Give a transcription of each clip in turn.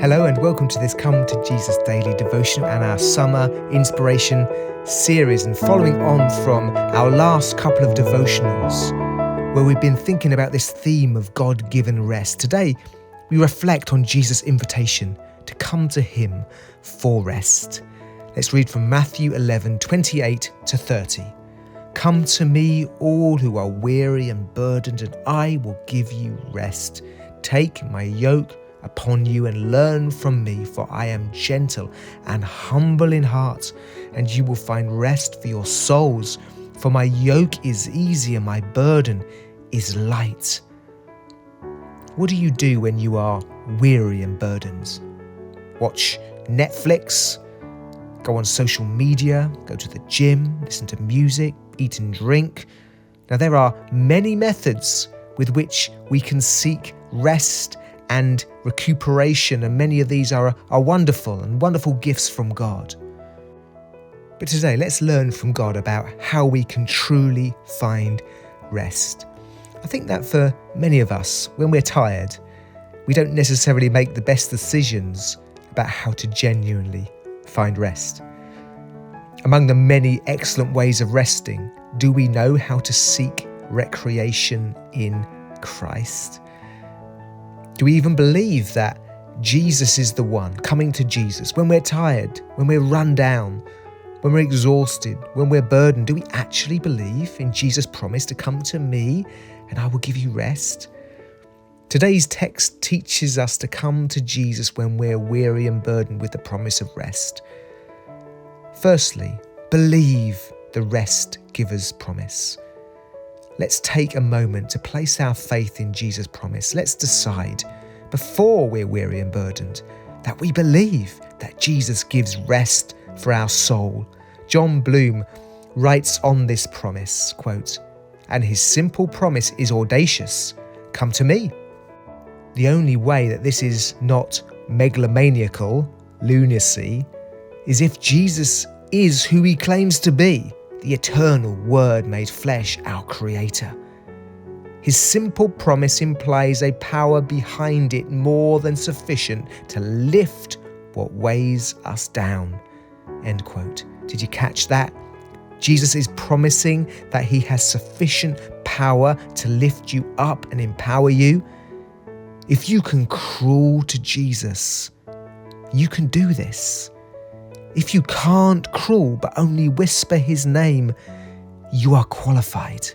Hello and welcome to this Come to Jesus Daily devotion and our summer inspiration series, and following on from our last couple of devotionals where we've been thinking about this theme of God-given rest. Today we reflect on Jesus' invitation to come to him for rest. Let's read from Matthew 11:28-30. Come to me, all who are weary and burdened, and I will give you rest. Take my yoke upon you and learn from me, for I am gentle and humble in heart, and you will find rest for your souls. For my yoke is easy and my burden is light. What do you do when you are weary and burdened? Watch Netflix, go on social media, go to the gym, listen to music, eat and drink. Now, there are many methods with which we can seek rest and recuperation, and many of these are wonderful gifts from God. But today, let's learn from God about how we can truly find rest. I think that for many of us, when we're tired, we don't necessarily make the best decisions about how to genuinely find rest. Among the many excellent ways of resting, do we know how to seek recreation in Christ? Do we even believe that Jesus is the one? Coming to Jesus when we're tired, when we're run down, when we're exhausted, when we're burdened, do we actually believe in Jesus' promise to come to me and I will give you rest? Today's text teaches us to come to Jesus when we're weary and burdened with the promise of rest. Firstly, believe the rest giver's promise. Let's take a moment to place our faith in Jesus' promise. Let's decide, before we're weary and burdened, that we believe that Jesus gives rest for our soul. John Bloom writes on this promise, quote, "And his simple promise is audacious. Come to me." The only way that this is not megalomaniacal lunacy is if Jesus is who he claims to be, the eternal Word made flesh, our Creator. His simple promise implies a power behind it more than sufficient to lift what weighs us down. End quote. Did you catch that? Jesus is promising that he has sufficient power to lift you up and empower you. If you can crawl to Jesus, you can do this. If you can't crawl but only whisper his name, you are qualified.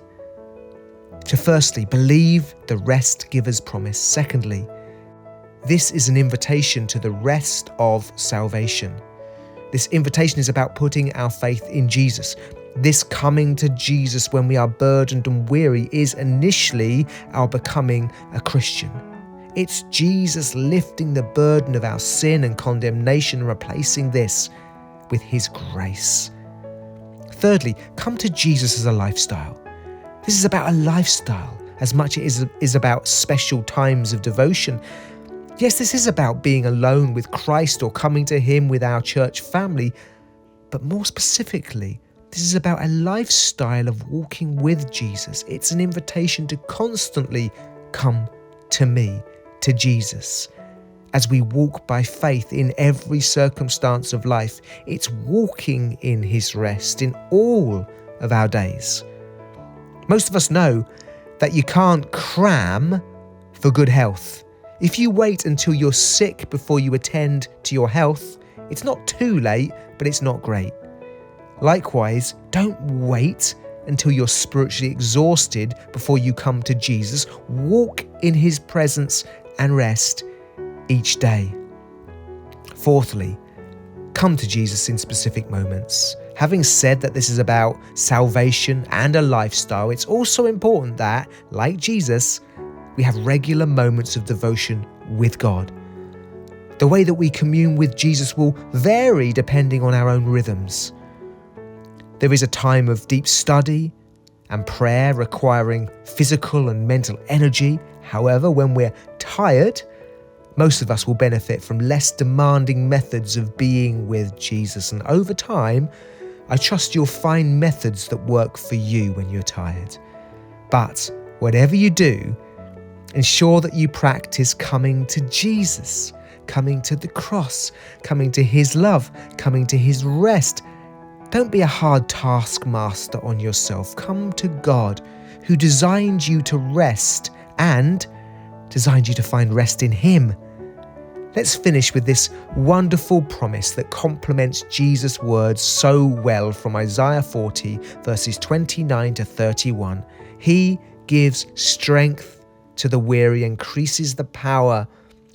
To firstly, believe the rest giver's promise. Secondly, this is an invitation to the rest of salvation. This invitation is about putting our faith in Jesus. This coming to Jesus when we are burdened and weary is initially our becoming a Christian. It's Jesus lifting the burden of our sin and condemnation and replacing this with his grace. Thirdly, come to Jesus as a lifestyle. This is about a lifestyle as much as it is about special times of devotion. Yes, this is about being alone with Christ or coming to him with our church family, but more specifically, this is about a lifestyle of walking with Jesus. It's an invitation to constantly come to me, to Jesus. As we walk by faith in every circumstance of life, it's walking in his rest in all of our days. Most of us know that you can't cram for good health. If you wait until you're sick before you attend to your health, it's not too late, but it's not great. Likewise, don't wait until you're spiritually exhausted before you come to Jesus. Walk in his presence and rest each day. Fourthly, come to Jesus in specific moments. Having said that this is about salvation and a lifestyle, it's also important that, like Jesus, we have regular moments of devotion with God. The way that we commune with Jesus will vary depending on our own rhythms. There is a time of deep study and prayer requiring physical and mental energy. However, when we're tired, most of us will benefit from less demanding methods of being with Jesus. And over time, I trust you'll find methods that work for you when you're tired. But whatever you do, ensure that you practice coming to Jesus. coming to the cross, coming to his love, coming to his rest. Don't be a hard taskmaster on yourself. Come to God, who designed you to rest and designed you to find rest in him. Let's finish with this wonderful promise that complements Jesus' words so well from Isaiah 40, verses 29 to 31. He gives strength to the weary, increases the power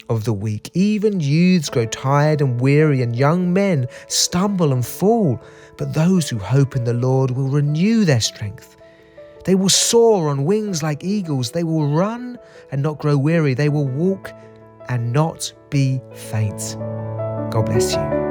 of the weak. Even youths grow tired and weary, and young men stumble and fall. But those who hope in the Lord will renew their strength. They will soar on wings like eagles. They will run and not grow weary. They will walk and not be faint. God bless you.